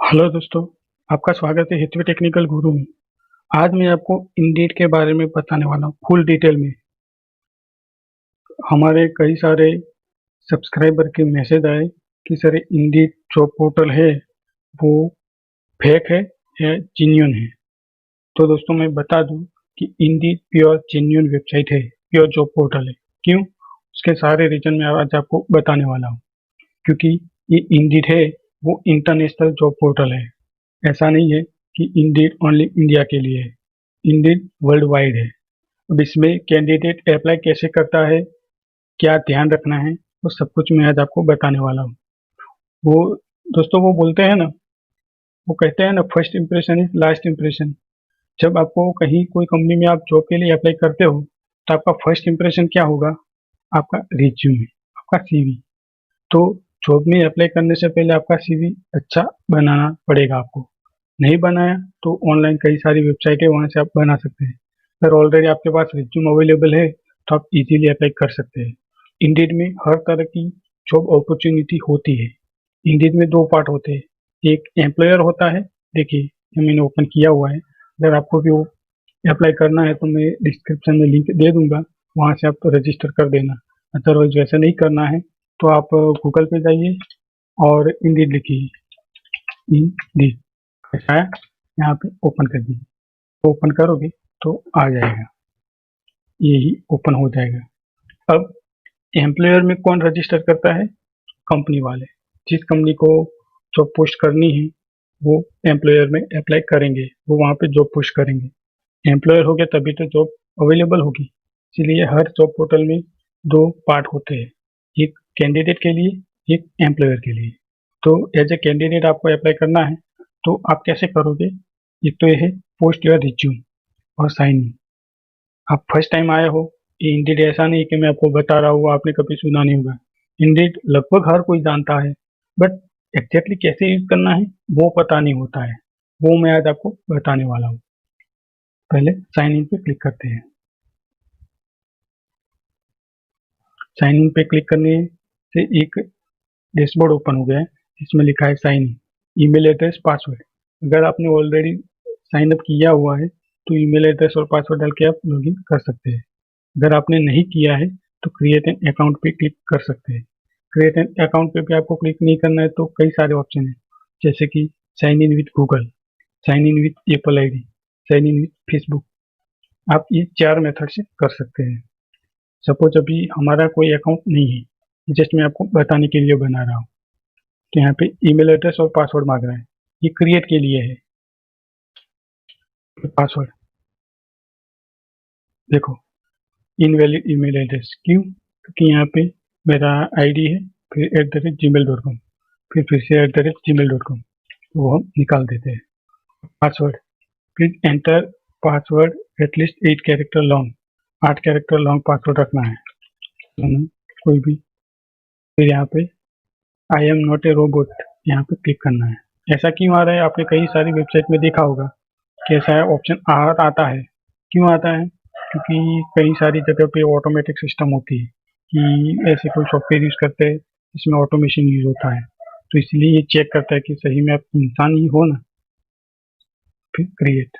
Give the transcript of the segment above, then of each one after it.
Hello दोस्तों, आपका स्वागत है हितवी टेक्निकल गुरु में। आज मैं आपको इंडीड के बारे में बताने वाला हूँ फुल डिटेल में। हमारे कई सारे सब्सक्राइबर के मैसेज आए कि सर इंडीड जो पोर्टल है वो फेक है या जेन्युइन है। तो दोस्तों मैं बता दूं कि इंडीड प्योर जेन्युइन वेबसाइट है, प्योर जॉब पोर्टल है। क्यों? उसके सारे रीजन मैं आज आपको बताने वाला हूँ। क्योंकि ये इंडीड है वो इंटरनेशनल जॉब पोर्टल है। ऐसा नहीं है कि इंडीड ओनली इंडिया के लिए है, इंडीड वर्ल्ड वाइड है। अब इसमें कैंडिडेट अप्लाई कैसे करता है, क्या ध्यान रखना है, वो सब कुछ मैं आज आपको बताने वाला हूँ। वो दोस्तों वो बोलते हैं ना, वो कहते हैं ना, first impression is last impression. जब आपको कहीं कोई कंपनी में आप जॉब के लिए अप्लाई करते हो तो आपका फर्स्ट इम्प्रेशन क्या होगा? आपका रिज्यूमे, आपका सीवी। तो जॉब में अप्लाई करने से पहले आपका सीवी अच्छा बनाना पड़ेगा आपको। नहीं बनाया तो ऑनलाइन कई सारी वेबसाइट है, वहां से आप बना सकते हैं। अगर ऑलरेडी आपके पास रिज्यूम अवेलेबल है तो आप इजीली अप्लाई कर सकते हैं। इंडीड में हर तरह की जॉब अपॉर्चुनिटी होती है। इंडीड में दो पार्ट होते हैं, एक एम्प्लॉयर होता है। देखिए, ये मैंने ओपन किया हुआ है। अगर आपको भी वो अप्लाई करना है तो मैं डिस्क्रिप्शन में लिंक दे दूंगा, वहां से आप रजिस्टर कर देना। अदरवाइज वैसे नहीं करना है तो आप गूगल पे जाइए और इंडीड लिखिए, इंडीड ऐसा है, यहाँ पे ओपन कर दीजिए। ओपन करोगे तो आ जाएगा, यही ओपन हो जाएगा। अब एम्प्लॉयर में कौन रजिस्टर करता है? कंपनी वाले। जिस कंपनी को जॉब पोस्ट करनी है वो एम्प्लॉयर में अप्लाई करेंगे, वो वहाँ पे जॉब पोस्ट करेंगे। एम्प्लॉयर हो गया तभी तो जॉब अवेलेबल होगी। इसीलिए हर जॉब पोर्टल में दो पार्ट होते हैं, एक कैंडिडेट के लिए, एक एम्प्लॉयर के लिए। तो एज ए कैंडिडेट आपको अप्लाई करना है तो आप कैसे करोगे? एक तो ये है पोस्ट योर रिज्यूम और साइन इन। आप फर्स्ट टाइम आए हो, ये इंडीड ऐसा नहीं कि मैं आपको बता रहा हूँ आपने कभी सुना नहीं होगा। इंडीड लगभग हर कोई जानता है, बट एग्जैक्टली कैसे यूज करना है वो पता नहीं होता है। वो मैं आज आपको बताने वाला हूँ। पहले साइन इन पे क्लिक करते हैं। साइन इन पे क्लिक करने से एक डैशबोर्ड ओपन हो गया है, इसमें लिखा है sign in, email address, password. अगर आपने ऑलरेडी साइन अप किया हुआ है तो ईमेल एड्रेस और पासवर्ड डाल के आप लॉगिन कर सकते हैं। अगर आपने नहीं किया है तो क्रिएट एन अकाउंट पे क्लिक कर सकते हैं। क्रिएट एन अकाउंट पे भी आपको क्लिक नहीं करना है तो कई सारे ऑप्शन है, जैसे कि sign in with Google, sign in with Apple ID, sign in with Facebook. आप ये चार मेथड से कर सकते हैं। सपोज अभी हमारा कोई अकाउंट नहीं है, जस्ट मैं आपको बताने के लिए बना रहा हूँ। तो यहाँ पे ईमेल एड्रेस और पासवर्ड मांग रहा है, ये क्रिएट के लिए है। पासवर्ड देखो, इनवैलिड ईमेल एड्रेस, क्यों? क्योंकि यहाँ पे मेरा आईडी है, फिर @gmail.com, फिर से @gmail.com, वो हम निकाल देते हैं। Password, please enter password at least 8 character long, 8 character long password रखना है। कोई भी। फिर यहाँ पे I am not a robot, यहाँ पे क्लिक करना है। ऐसा क्यों आ रहा है? आपने कई सारी वेबसाइट में देखा होगा कि ऐसा ऑप्शन आता है। क्यों आता है? क्योंकि कई सारी जगह पे ऑटोमेटिक सिस्टम होती है कि ऐसे कोई सॉफ्टवेयर यूज करते हैं जिसमें ऑटोमेशन यूज होता है, तो इसलिए ये चेक करता है कि सही में आप इंसान ही हो ना। फिर क्रिएट,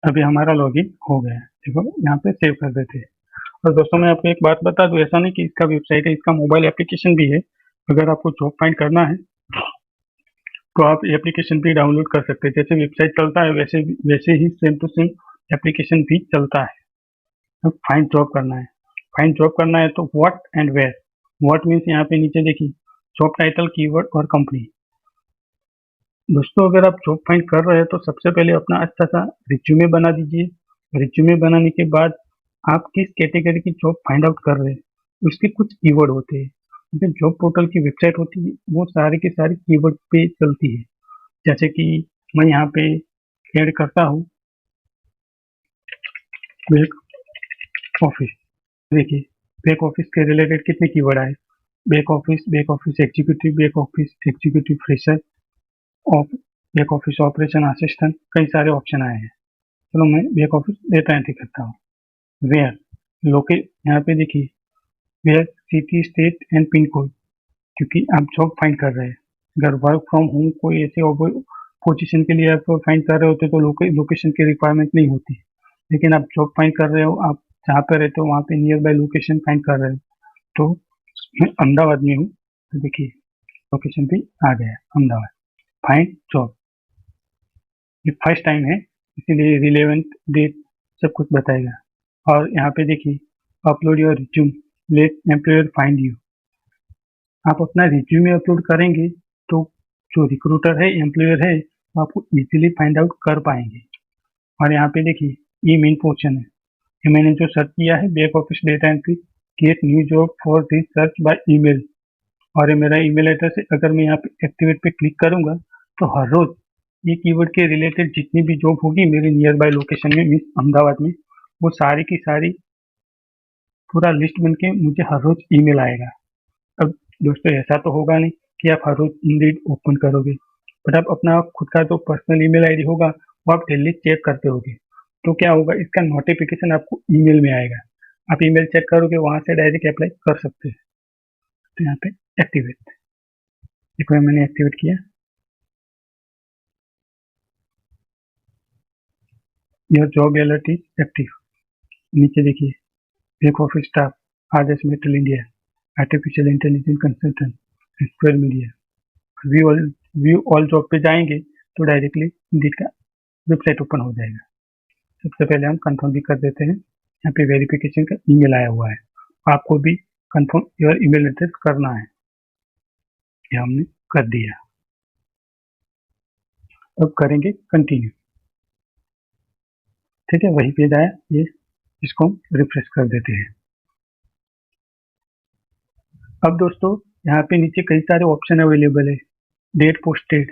अभी हमारा लॉगिन हो गया है। देखो यहाँ पे सेव कर देते हैं। और दोस्तों मैं आपको एक बात बता दूं, ऐसा नहीं कि इसका वेबसाइट है, इसका मोबाइल एप्लीकेशन भी है। अगर आपको जॉब फाइंड करना है तो आप एप्लीकेशन भी डाउनलोड कर सकते हैं। जैसे वेबसाइट चलता है वैसे ही सेम टू सेम एप्लीकेशन भी चलता है। अब फाइंड जॉब करना है, फाइंड जॉब करना है तो what and where. What means यहाँ पे नीचे देखिए, जॉब टाइटल, कीवर्ड और कंपनी। दोस्तों अगर आप जॉब फाइंड कर रहे हैं तो सबसे पहले अपना अच्छा सा रिज्यूमे बना दीजिए। रिज्यूमे बनाने के बाद आप किस कैटेगरी की जॉब फाइंड आउट कर रहे हैं उसके कुछ कीवर्ड होते हैं। जो जॉब पोर्टल की वेबसाइट होती है वो सारी की सारी कीवर्ड पे चलती है। जैसे कि मैं यहाँ पे ऐड करता हूँ बैक ऑफिस। देखिए, बैक ऑफिस के रिलेटेड कितने कीवर्ड आए? Back office executive, back office executive fresher, of back office operation assistant, कई सारे ऑप्शन आए हैं। चलो मैं बैक ऑफिस डेटा एंट्री करता हूँ। वेयर लोके, यहाँ पे देखिए, where city, state and pin code. क्योंकि आप जॉब फाइंड कर रहे हैं। अगर वर्क फ्रॉम होम कोई ऐसे पोजीशन के लिए आप फाइंड कर रहे होते तो लोकेशन की रिक्वायरमेंट नहीं होती, लेकिन आप जॉब फाइंड कर रहे हो, आप जहाँ पे रहते हो वहाँ पे नियर बाय लोकेशन फाइंड कर रहे हो। तो मैं अहमदाबाद में हूँ, तो देखिए लोकेशन भी आ गया है, अहमदाबाद। फाइंड जॉब, ये फर्स्ट टाइम है इसीलिए रिलेवेंट डेट सब कुछ बताएगा। और यहाँ पे देखिए upload your resume, let employer find you. आप अपना रिज्यूमे अपलोड करेंगे तो जो रिक्रूटर है, एम्प्लॉयर है, वो आपको इजीली फाइंड आउट कर पाएंगे। और यहाँ पे देखिए ये मेन पोर्शन है, ये मैंने जो सर्च किया है back office data entry, get new job for this search by email. और ये मेरा ईमेल एड्रेस है। अगर मैं यहाँ पे एक्टिवेट पे क्लिक करूंगा तो हर रोज ये कीवर्ड के रिलेटेड जितनी भी जॉब होगी मेरे नियर बाय लोकेशन में, मीन्स अहमदाबाद में, वो सारी की सारी पूरा लिस्ट बन के मुझे हर रोज ईमेल आएगा। अब दोस्तों ऐसा तो होगा नहीं कि आप हर रोज इंडीड ओपन करोगे, बट आप अपना खुद का जो पर्सनल ईमेल आईडी होगा वो आप डेली चेक करते होगे। तो क्या होगा, इसका नोटिफिकेशन आपको ईमेल में आएगा, आप ईमेल चेक करोगे, वहां से डायरेक्ट अप्लाई कर सकते हैं। तो यहाँ पे एक्टिवेट, एक बार मैंने एक्टिवेट किया, your job alert is active. नीचे देखिए back office staff, Adarsh metal India, artificial intelligence consultant, square media. View all job पे जाएंगे तो डायरेक्टली इंडीड का वेबसाइट ओपन हो जाएगा। सबसे पहले हम कंफर्म भी कर देते हैं, यहाँ पे वेरिफिकेशन का ईमेल आया हुआ है, आपको भी कंफर्म योर ईमेल एड्रेस करना है, ये हमने कर दिया। अब करेंगे कंटिन्यू। ठीक है, वही पेज आया, ये इसको हम रिफ्रेश कर देते हैं। अब दोस्तों यहाँ पे नीचे कई सारे ऑप्शन अवेलेबल है। डेट पोस्टेड,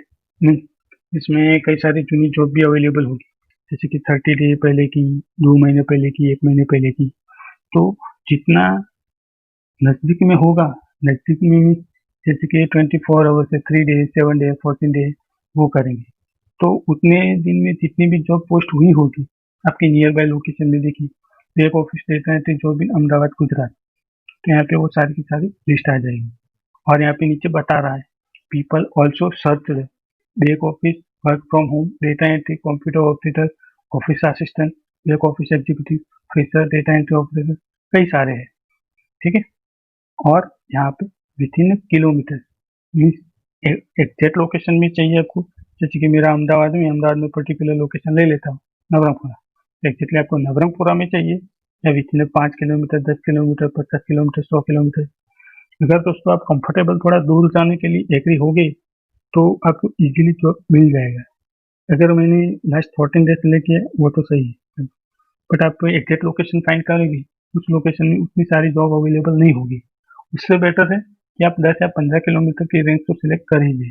इसमें कई सारी चुनी जॉब भी अवेलेबल होगी, जैसे कि 30 डे पहले की, 2 महीने पहले की, 1 महीने पहले की। तो जितना नजदीक में होगा, नजदीक में जैसे कि 24 आवर से 3 डे, 7 डे, 14 डे, वो करेंगे। तो उतने दिन में जितनी भी जॉब पोस्ट हुई होगी आपके नियर बाय लोकेशन में, देखिए back office data entry job in Ahmedabad Gujarat, तो यहाँ पे वो सारी की सारी लिस्ट आ जाएगी। और यहाँ पे नीचे बता रहा है people also search back office, work from home, data entry, computer operator, office assistant, back office executive, fresher, data entry operator, कई सारे हैं। ठीक है, और यहाँ पे with in kilometre, means exact location में चाहिए आपको, जैसे कि मेरा अहमदाबाद में पर्टिकुलर लोकेशन ले लेता हूँ नवरंगपुरा, एग्जैक्टली आपको नवरंगपुरा में चाहिए या with in 5 kilometre, 10 kilometre, 50 kilometre, 100 kilometre. अगर दोस्तों आप कंफर्टेबल थोड़ा दूर जाने के लिए एग्री हो गए तो आपको इजीली जॉब मिल जाएगा। अगर मैंने लास्ट 14 डेज लेके वो तो सही है, बट आप एग्जैक्ट लोकेशन फाइंड करोगे उस लोकेशन में उतनी सारी जॉब अवेलेबल नहीं होगी। उससे बेटर है कि आप 10 या 15 किलोमीटर की रेंज को सिलेक्ट कर लीजिए।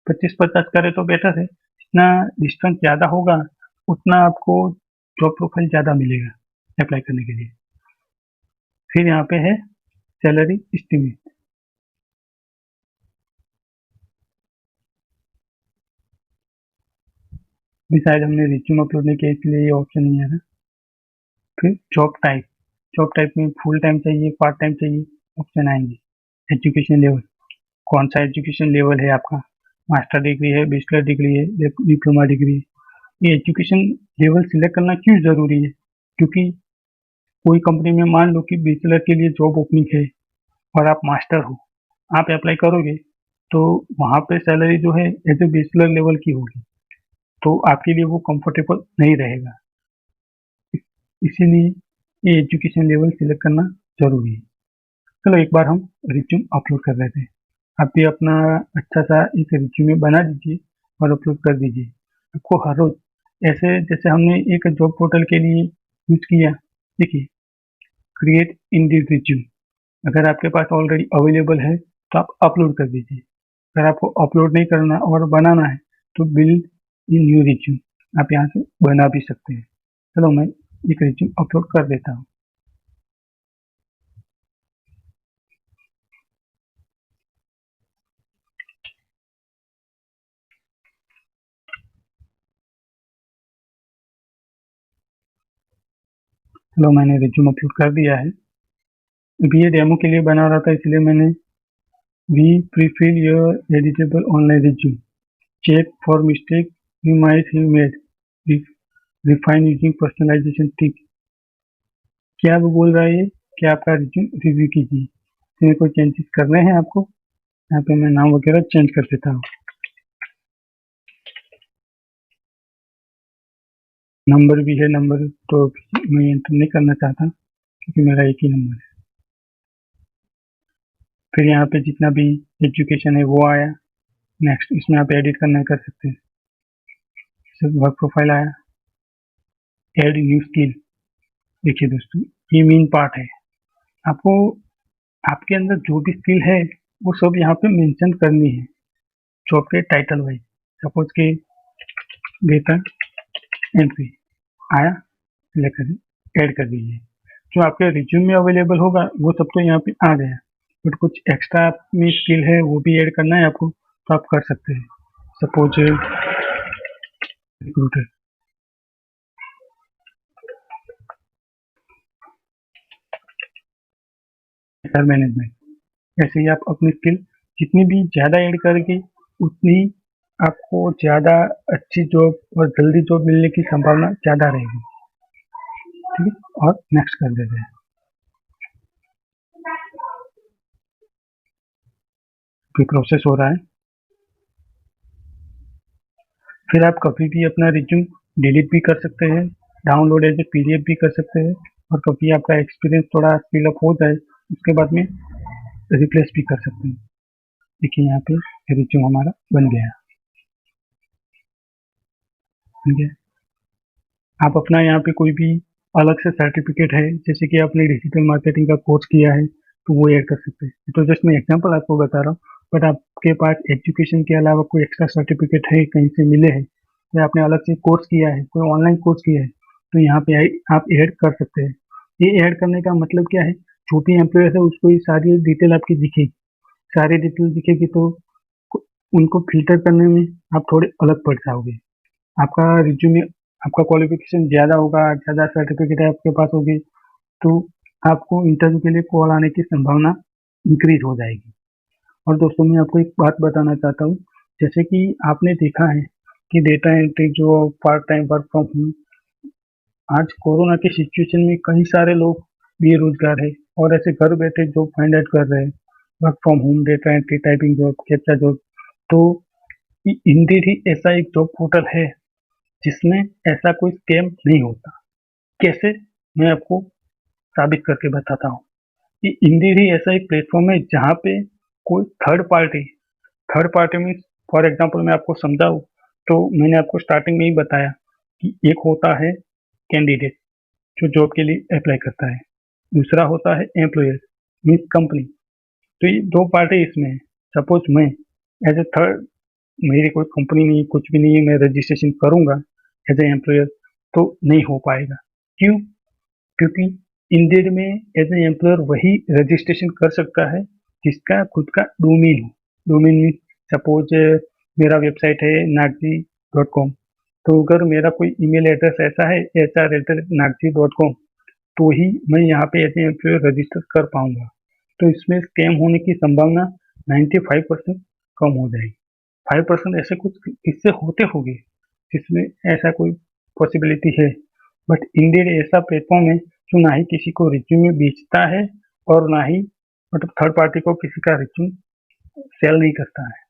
25-50 करें तो बेटर है, जितना डिस्टेंस ज़्यादा होगा उतना आपको जॉब प्रोफाइल ज़्यादा मिलेगा अप्लाई करने के लिए। फिर यहाँ पे है सैलरी एस्टिमेट, भी शायद हमने रिज्यूम अपलोड नहीं किया इसलिए ये ऑप्शन नहीं है ना। फिर जॉब टाइप में फुल टाइम चाहिए, पार्ट टाइम चाहिए, ऑप्शन आएंगे। एजुकेशन लेवल, कौन सा एजुकेशन लेवल है आपका, मास्टर डिग्री है, बैचलर डिग्री है, डिप्लोमा डिग्री है। ये एजुकेशन लेवल सिलेक्ट करना क्यों ज़रूरी है, क्योंकि कोई कंपनी में मान लो कि बैचलर के लिए जॉब ओपनिंग है और आप मास्टर हो, आप अप्लाई करोगे तो वहाँ पे सैलरी जो है एज ए बैचलर लेवल की होगी, तो आपके लिए वो कंफर्टेबल नहीं रहेगा। इसीलिए ये एजुकेशन लेवल सिलेक्ट करना जरूरी है। चलो एक बार हम रिज्यूम अपलोड कर लेते हैं। आप भी अपना अच्छा सा एक रिज्यूमे बना दीजिए और अपलोड कर दीजिए। आपको हर रोज ऐसे जैसे हमने एक जॉब पोर्टल के लिए यूज किया, देखिए क्रिएट इंडीड रिज्यूम, अगर आपके पास ऑलरेडी अवेलेबल है तो आप अपलोड कर दीजिए। अगर आपको अपलोड नहीं करना और बनाना है तो बिल्ड इन न्यू रिज्यूम, आप यहाँ से बना भी सकते हैं। चलो मैं एक रिज्यूम अपलोड कर देता हूँ। चलो मैंने रिज्यूम अपलोड कर दिया है। अभी ये डेमो के लिए बना रहा था इसलिए मैंने we prefill your editable online resume, check for mistake you might have made, refine using personalization tip. क्या वो बोल रहा है ये कि आपका रिज्यूम रिव्यू कीजिए, इसमें कोई चेंजेस करने हैं आपको। यहाँ पे मैं नाम वगैरह चेंज कर देता हूँ। नंबर भी है, नंबर तो मैं एंटर नहीं करना चाहता क्योंकि मेरा एक ही नंबर है। फिर यहाँ पे जितना भी एजुकेशन है वो आया। नेक्स्ट इसमें आप एडिट करना कर सकते हैं। वर्क प्रोफाइल आया, एड न्यू स्किल। देखिए दोस्तों, ये मेन पार्ट है। आपको आपके अंदर जो भी स्किल है वो सब यहाँ पे मेंशन करनी है जॉब के टाइटल वाइज। सपोज के डेटा एंट्री आया, सिलेक्ट कर ऐड कर दीजिए। जो आपके रिज्यूम में अवेलेबल होगा वो सब तो यहाँ पे आ गया, बट कुछ एक्स्ट्रा में स्किल है वो भी ऐड करना है आपको, तो आप कर सकते हैं। सपोज रिक्रूटर, मैनेजमेंट, ऐसे ही आप अपनी स्किल जितनी भी ज़्यादा ऐड करेंगे उतनी आपको ज़्यादा अच्छी जॉब और जल्दी जॉब मिलने की संभावना ज़्यादा रहेगी। ठीक है, और नेक्स्ट कर देते हैं। फिर प्रोसेस हो रहा है। फिर आप कभी भी अपना रिज्यूम डिलीट भी कर सकते हैं, डाउनलोड एज ए पीडीएफ भी कर सकते हैं, और कभी आपका एक्सपीरियंस थोड़ा फिलअप हो जाए उसके बाद में रिप्लेस भी कर सकते हैं। देखिए यहाँ पे रिज्यूम हमारा बन गया। ठीक है, आप अपना यहाँ पे कोई भी अलग से सर्टिफिकेट है, जैसे कि आपने डिजिटल मार्केटिंग का कोर्स किया है तो वो ऐड कर सकते हैं। तो जस्ट मैं एग्जांपल आपको बता रहा हूँ, बट आपके पास एजुकेशन के अलावा कोई एक्स्ट्रा सर्टिफिकेट है, कहीं से मिले हैं, या आपने अलग से कोर्स किया है, कोई ऑनलाइन कोर्स किया है, तो यहाँ पे आप ऐड कर सकते हैं। ये ऐड करने का मतलब क्या है, जो भी एम्प्लॉयर है उसको ये सारी डिटेल आपकी दिखेगी। सारी डिटेल दिखेगी तो उनको फिल्टर करने में आप थोड़े अलग पड़ जाओगे। आपका रिज्यूमे, आपका क्वालिफिकेशन ज़्यादा होगा, ज़्यादा सर्टिफिकेट आपके पास होगी, तो आपको इंटरव्यू के लिए कॉल आने की संभावना इंक्रीज हो जाएगी। और दोस्तों मैं आपको एक बात बताना चाहता हूँ, जैसे कि आपने देखा है कि डेटा एंट्री जो part time work from home, आज कोरोना की सिचुएशन में कई सारे लोग बेरोजगार है और ऐसे घर बैठे जॉब फाइंड आउट कर रहे हैं, work from home, data entry, typing job, captcha job. तो इंडीड ही ऐसा एक जॉब पोर्टल है जिसमें ऐसा कोई स्कैम नहीं होता। कैसे, मैं आपको साबित करके बताता हूँ कि इंडीड ही ऐसा एक प्लेटफॉर्म है जहाँ पे कोई third party means, for example मैं आपको समझाऊँ तो मैंने आपको स्टार्टिंग में ही बताया कि एक होता है कैंडिडेट जो जॉब के लिए अप्लाई करता है, दूसरा होता है एम्प्लॉयर मीन्स कंपनी। तो ये दो पार्टी इसमें है। सपोज मैं एज ए थर्ड, मेरी कोई कंपनी नहीं, कुछ भी नहीं है, मैं रजिस्ट्रेशन करूंगा एज ए एम्प्लॉयर तो नहीं हो पाएगा। क्यों? क्योंकि इंडियड में एज ए एम्प्लॉयर वही रजिस्ट्रेशन कर सकता है जिसका खुद का डोमेन हो। डोमेन मीन, सपोज मेरा वेबसाइट है nagsy.com, तो अगर मेरा कोई ईमेल एड्रेस ऐसा है hr@nagsy.com, तो ही मैं यहाँ पे एज ए एम्प्लॉयर रजिस्टर कर पाऊंगा। तो इसमें स्कैम होने की संभावना 95% कम हो जाएगी। 5% ऐसे कुछ इससे होते होंगे जिसमें ऐसा कोई पॉसिबिलिटी है, बट इंडीड ऐसा प्लेटफॉर्म है जो ना ही किसी को रिज्यूमे बेचता है और ना ही मतलब थर्ड पार्टी को किसी का रिज्यूम सेल नहीं करता है।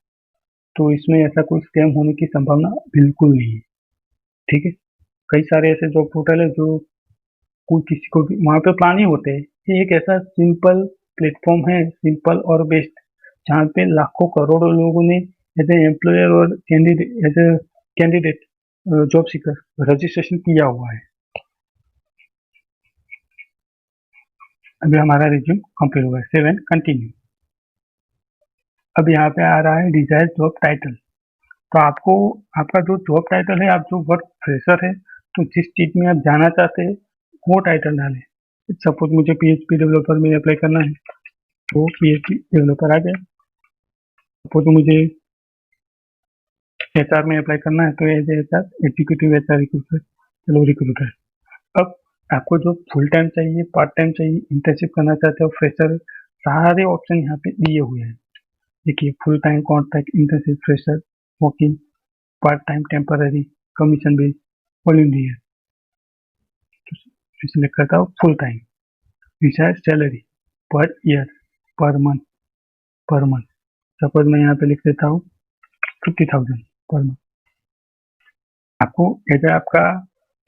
तो इसमें ऐसा कोई स्कैम होने की संभावना बिल्कुल नहीं है। ठीक है, कई सारे ऐसे जॉब पोर्टल है जो कोई किसी को भी वहाँ पे प्लान ही होते हैं। ये एक ऐसा सिंपल प्लेटफॉर्म है, सिंपल और बेस्ट, जहाँ पे लाखों करोड़ों लोगों ने एज ए एम्प्लॉयर और कैंडिडेट जॉब सीकर रजिस्ट्रेशन किया हुआ है। अभी हमारा रिज्यूम कंप्लीट हुआ है, सेव एंड कंटिन्यू। अब यहाँ पे आ रहा है डिजायर जॉब टाइटल। तो आपको आपका जो जॉब टाइटल है, आप जो वर्क फ्रेशर है, तो जिस चीज में आप जाना चाहते हैं वो टाइटल डालें। सपोज मुझे पीएचपी डेवलपर में अप्लाई करना है तो पीएचपी डेवलपर आ गया। सपोज मुझे एचआर में अप्लाई करना है तो as HR executive HR recruiter, चलो रिक्रूटर। अब आपको जो फुल टाइम चाहिए, पार्ट टाइम चाहिए, इंटर्नशिप करना चाहते हो, फ्रेशर, सारे ऑप्शन यहाँ पे दिए हुए हैं। देखिए full time contract internship fresher working part time temporary commission base all India. Select करता हूँ full time. Decide salary per year per month suppose मैं यहाँ पे लिख देता हूँ 50,000 पर मंथ। आपको जैसे आपका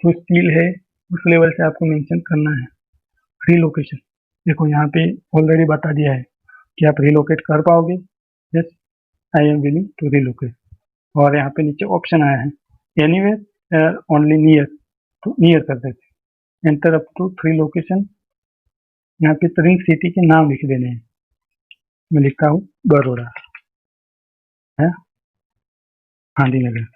जो स्किल है उस लेवल से आपको मेंशन करना है। रिलोकेशन देखो यहाँ पे ऑलरेडी बता दिया है कि आप रिलोकेट कर पाओगे। Yes I am willing to relocate. और यहाँ पे नीचे ऑप्शन आया है एनीवेयर ओनली नियर, तो नियर कर देते। Enter up to 3 location. यहाँ पे 3 सिटी के नाम लिख देने हैं। मैं लिखता हूँ बड़ौदा है, गांधीनगर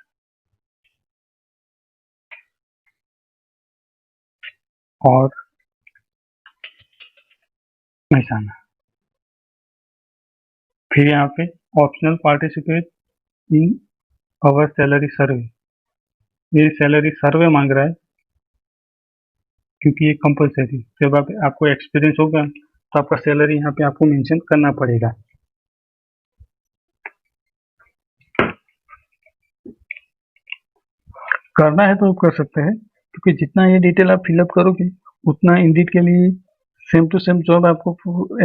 और महसाना। फिर यहाँ पे optional participate in our salary सर्वे। ये सैलरी सर्वे मांग रहा है क्योंकि ये कंपलसरी। जब आपको एक्सपीरियंस होगा तो आपका सैलरी यहाँ पे आपको मेंशन करना पड़ेगा। करना है तो आप कर सकते हैं, क्योंकि जितना ये डिटेल आप फिलअप करोगे उतना इंडीड के लिए सेम टू सेम जॉब आपको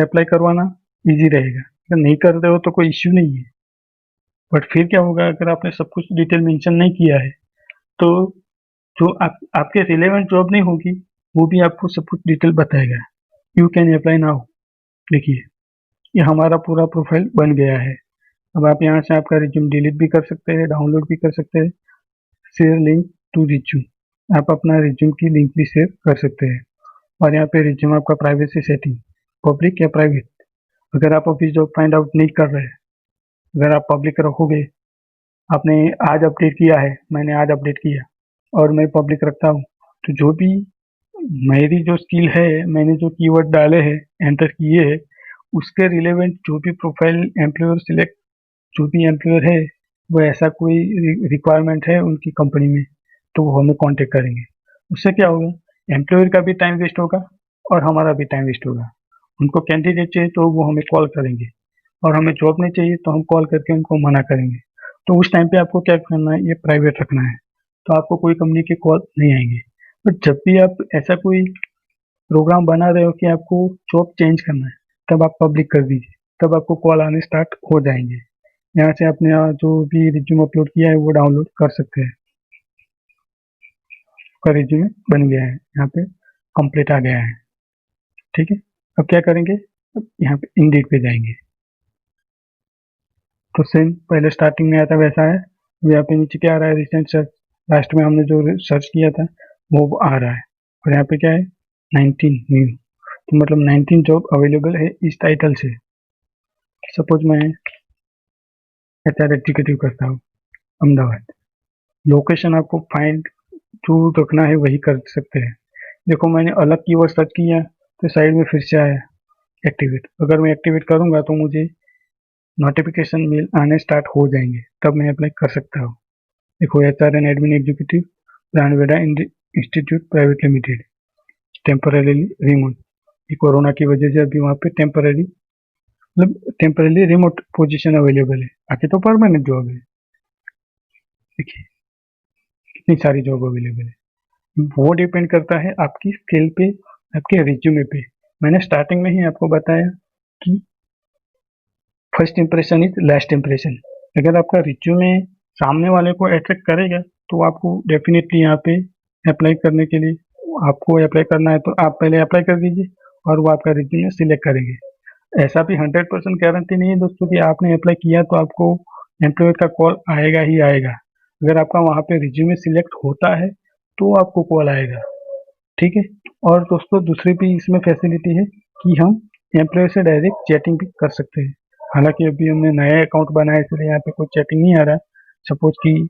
अप्लाई करवाना इजी रहेगा। अगर नहीं कर रहे हो तो कोई इश्यू नहीं है, बट फिर क्या होगा अगर आपने सब कुछ डिटेल मेंशन नहीं किया है तो जो आपके रिलेवेंट जॉब नहीं होगी वो भी आपको सब कुछ डिटेल बताएगा। You can apply now. देखिए ये हमारा पूरा प्रोफाइल बन गया है। अब आप यहाँ से आपका रिज्यूम डिलीट भी कर सकते हैं, डाउनलोड भी कर सकते हैं। शेयर लिंक टू रिज्यूम, आप अपना रिज्यूम की लिंक भी शेयर कर सकते हैं। और यहाँ पे रिज्यूम आपका प्राइवेसी सेटिंग पब्लिक या प्राइवेट। अगर आप अभी जॉब फाइंड आउट नहीं कर रहे हैं, अगर आप पब्लिक रखोगे, आपने आज अपडेट किया है, मैंने आज अपडेट किया और मैं पब्लिक रखता हूँ, तो जो भी मेरी जो स्किल है, मैंने जो कीवर्ड डाले हैं, एंटर किए हैं, उसके रिलेवेंट जो भी प्रोफाइल एम्प्लॉयर सिलेक्ट, जो भी एम्प्लॉयर है वो ऐसा कोई रिक्वायरमेंट है उनकी कंपनी में तो वो हमें कांटेक्ट करेंगे। उससे क्या होगा, एम्प्लॉयर का भी टाइम वेस्ट होगा और हमारा भी टाइम वेस्ट होगा। उनको कैंडिडेट चाहिए तो वो हमें कॉल करेंगे और हमें जॉब नहीं चाहिए तो हम कॉल करके उनको मना करेंगे। तो उस टाइम पे आपको क्या करना है, ये प्राइवेट रखना है, तो आपको कोई कंपनी के कॉल नहीं आएंगे। बट जब भी आप ऐसा कोई प्रोग्राम बना रहे हो कि आपको जॉब चेंज करना है, तब आप पब्लिक कर दीजिए, तब आपको कॉल आने स्टार्ट हो जाएंगे। यहाँ से आपने जो भी रिज्यूम अपलोड किया है वो डाउनलोड कर सकते हैं। आपका रिज्यूम बन गया है, यहाँ पे कंप्लीट आ गया है। ठीक है, अब क्या करेंगे, अब यहाँ पे इंडीड पे जाएंगे तो सेम पहले स्टार्टिंग में आया था वैसा है। यहाँ पे नीचे क्या आ रहा है, रिसेंट सर्च, लास्ट में हमने जो सर्च किया था वो आ रहा है। और यहाँ पे क्या है, 19 न्यू, तो मतलब 19 जॉब अवेलेबल है इस टाइटल से। सपोज मैं एचआर एग्जीक्यूटिव करता हूँ अहमदाबाद। लोकेशन आपको फाइंड जो रखना है वही कर सकते हैं। देखो मैंने अलग कीवर्ड सर्च किया तो साइड में फिर से आया एक्टिवेट। अगर मैं एक्टिवेट करूंगा तो मुझे नोटिफिकेशन मेल आने स्टार्ट हो जाएंगे, तब मैं अप्लाई कर सकता हूँ। देखो HR and admin executive Brandveda institute private limited, temporary remote. ये कोरोना की वजह से अभी वहाँ पे टेम्पररी रिमोट पोजीशन अवेलेबल है। बाकी तो परमानेंट जॉब है। देखिए कितनी सारी जॉब अवेलेबल है। वो डिपेंड करता है आपकी स्किल पे, आपके रिज्यूमे पे। मैंने स्टार्टिंग में ही आपको बताया कि first impression is last impression. अगर आपका रिज्यूमे सामने वाले को अट्रैक्ट करेगा तो आपको डेफिनेटली यहाँ पे अप्लाई करने के लिए, आपको अप्लाई करना है तो आप पहले अप्लाई कर दीजिए और वो आपका रिज्यूमे सिलेक्ट करेंगे। ऐसा भी 100% गारंटी नहीं है दोस्तों कि आपने अप्लाई किया तो आपको एम्प्लॉयर का कॉल आएगा ही आएगा। अगर आपका वहाँ पे रिज्यूमे सिलेक्ट होता है तो आपको कॉल आएगा। ठीक है, और दोस्तों दूसरी भी इसमें फैसिलिटी है कि हम एम्प्लॉयर से डायरेक्ट चैटिंग भी कर सकते हैं। हालांकि अभी हमने नया अकाउंट बनाया इसलिए यहाँ पे कोई चैटिंग नहीं आ रहा है। सपोज कि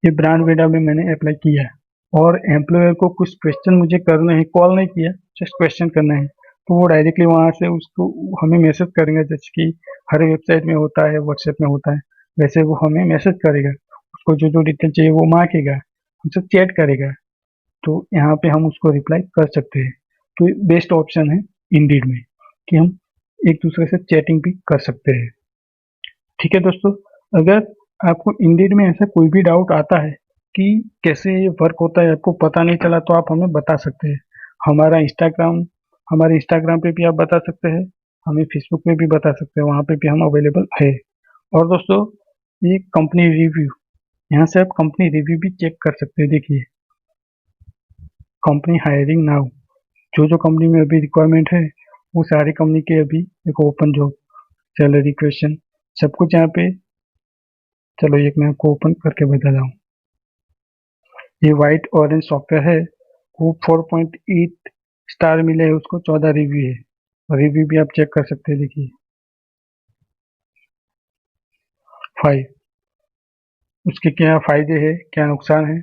ये ब्रांड वेडा में मैंने अप्लाई किया है और एम्प्लॉयर को कुछ क्वेश्चन मुझे करने हैं, कॉल नहीं किया, जस्ट क्वेश्चन करना है, तो वो डायरेक्टली वहाँ से उसको हमें मैसेज करेंगे, जैसे कि हर वेबसाइट में होता है, व्हाट्सएप में होता है, वैसे वो हमें मैसेज करेगा। उसको जो जो डिटेल चाहिए वो मांगेगा, हमसे चैट करेगा, तो यहाँ पे हम उसको रिप्लाई कर सकते हैं। तो बेस्ट ऑप्शन है इंडीड में कि हम एक दूसरे से चैटिंग भी कर सकते हैं। ठीक है दोस्तों, अगर आपको इंडीड में ऐसा कोई भी डाउट आता है कि कैसे ये वर्क होता है, आपको पता नहीं चला, तो आप हमें बता सकते हैं। हमारा इंस्टाग्राम हमारे इंस्टाग्राम पे भी आप बता सकते हैं, हमें फेसबुक पे भी बता सकते हैं, वहाँ पे भी हम अवेलेबल है। और दोस्तों, ये कंपनी रिव्यू, यहाँ से आप कंपनी रिव्यू भी चेक कर सकते हैं। देखिए, कंपनी हायरिंग नाउ, जो जो कंपनी में अभी रिक्वायरमेंट है वो सारी कंपनी के अभी देखो ओपन जॉब, सैलरी, क्वेश्चन, सब कुछ यहाँ पे। चलो एक मैं आपको ओपन करके बता रहा हूँ। ये वाइट ऑरेंज सॉफ्टवेयर है, वो 4.8 स्टार मिले हैं उसको, 14 रिव्यू है। रिव्यू भी आप चेक कर सकते हैं। देखिए 5, उसके क्या फायदे हैं, क्या नुकसान है।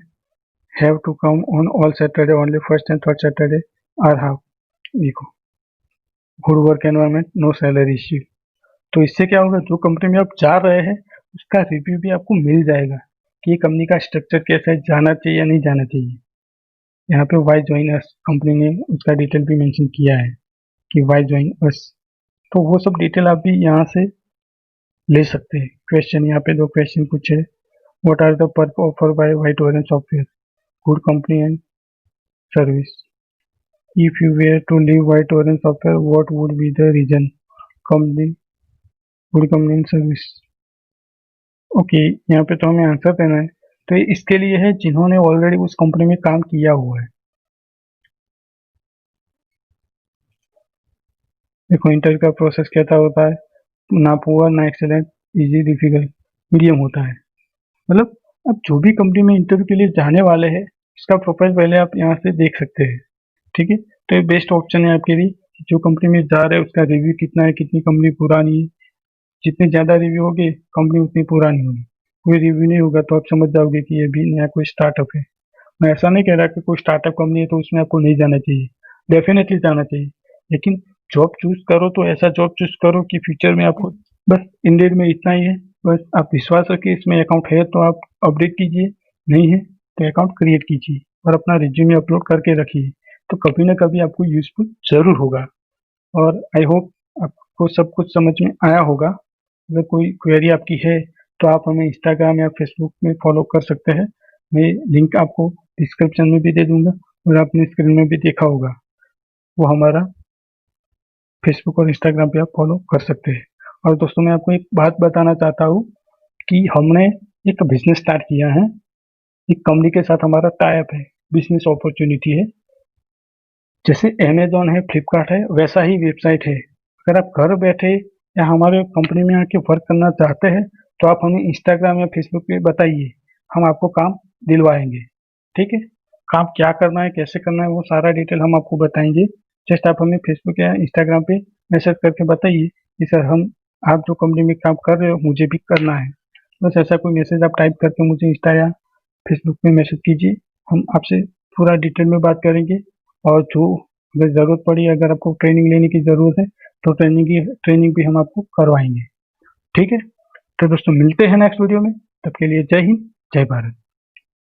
Have to come on all Saturday, only first and third Saturday are half. देखो, good work environment, no salary issue. तो इससे क्या होगा, जो कंपनी में आप जा रहे हैं उसका रिव्यू भी आपको मिल जाएगा कि ये कंपनी का स्ट्रक्चर कैसा है, जाना चाहिए या नहीं जाना चाहिए। यहाँ पे वाई ज्वाइन अस कंपनी ने उसका डिटेल भी मेंशन किया है कि वाई ज्वाइन अस, तो वो सब डिटेल आप भी यहाँ से ले सकते हैं। क्वेश्चन, यहाँ पे 2 क्वेश्चन पूछे। What are the perk offer by White Orange software, good company and service. If you were to leave White Orange software, what would be the reason, company, good company and service. Okay, यहाँ पे तो हमें answer देना है, तो ये इसके लिए है जिन्होंने ऑलरेडी उस कंपनी में काम किया हुआ है। देखो, इंटरव्यू का प्रोसेस कैसा होता है, ना पुअर ना एक्सेलेंट, इजी, डिफिकल्ट, मीडियम होता है। मतलब आप जो भी कंपनी में इंटरव्यू के लिए जाने वाले हैं उसका प्रोफाइल पहले आप यहाँ से देख सकते हैं। ठीक है, तो ये बेस्ट ऑप्शन है आपके लिए। जो कंपनी में जा रहे हैं उसका रिव्यू कितना है, कितनी कंपनी पुरानी है। जितने ज़्यादा रिव्यू होंगे कंपनी उतनी पुरानी होगी। कोई रिव्यू नहीं होगा तो आप समझ जाओगे कि ये भी नया कोई स्टार्टअप है। मैं ऐसा नहीं कह रहा कि कोई स्टार्टअप कंपनी है तो उसमें आपको नहीं जाना चाहिए, डेफिनेटली जाना चाहिए। लेकिन जॉब चूज करो तो ऐसा जॉब चूज करो कि फ्यूचर में आपको, बस इंडियड में इतना ही है। बस आप विश्वास रखिए, इसमें अकाउंट है तो आप अपडेट कीजिए, नहीं है तो अकाउंट क्रिएट कीजिए और अपना रिज्यूमे अपलोड करके रखिए, तो कभी ना कभी आपको यूजफुल जरूर होगा। और आई होप आपको सब कुछ समझ में आया होगा। अगर कोई क्वेरी आपकी है तो आप हमें इंस्टाग्राम या फेसबुक में फॉलो कर सकते हैं। मैं लिंक आपको डिस्क्रिप्शन में भी दे दूंगा, और आपने स्क्रीन में भी देखा होगा, वो हमारा फेसबुक और इंस्टाग्राम पे आप फॉलो कर सकते हैं। और दोस्तों, मैं आपको एक बात बताना चाहता हूँ कि हमने एक बिजनेस स्टार्ट किया है, एक कंपनी के साथ हमारा टाई अप है, बिजनेस अपॉर्चुनिटी है। जैसे अमेजोन है, फ्लिपकार्ट है, वैसा ही वेबसाइट है। अगर आप घर बैठे या हमारे कंपनी में आके वर्क करना चाहते हैं तो आप हमें इंस्टाग्राम या फेसबुक पे बताइए, हम आपको काम दिलवाएंगे। ठीक है, काम क्या करना है, कैसे करना है, वो सारा डिटेल हम आपको बताएंगे। जस्ट आप हमें फेसबुक या इंस्टाग्राम पे मैसेज करके बताइए कि सर, हम आप जो कंपनी में काम कर रहे हो मुझे भी करना है। बस ऐसा कोई मैसेज आप टाइप करके मुझे इंस्टा या फेसबुक पे मैसेज कीजिए, हम आपसे पूरा डिटेल में बात करेंगे। और जो अगर ज़रूरत पड़ी, अगर आपको ट्रेनिंग लेने की ज़रूरत है तो ट्रेनिंग भी हम आपको करवाएंगे। ठीक है, तो दोस्तों मिलते हैं नेक्स्ट वीडियो में, तब के लिए जय हिंद, जय भारत।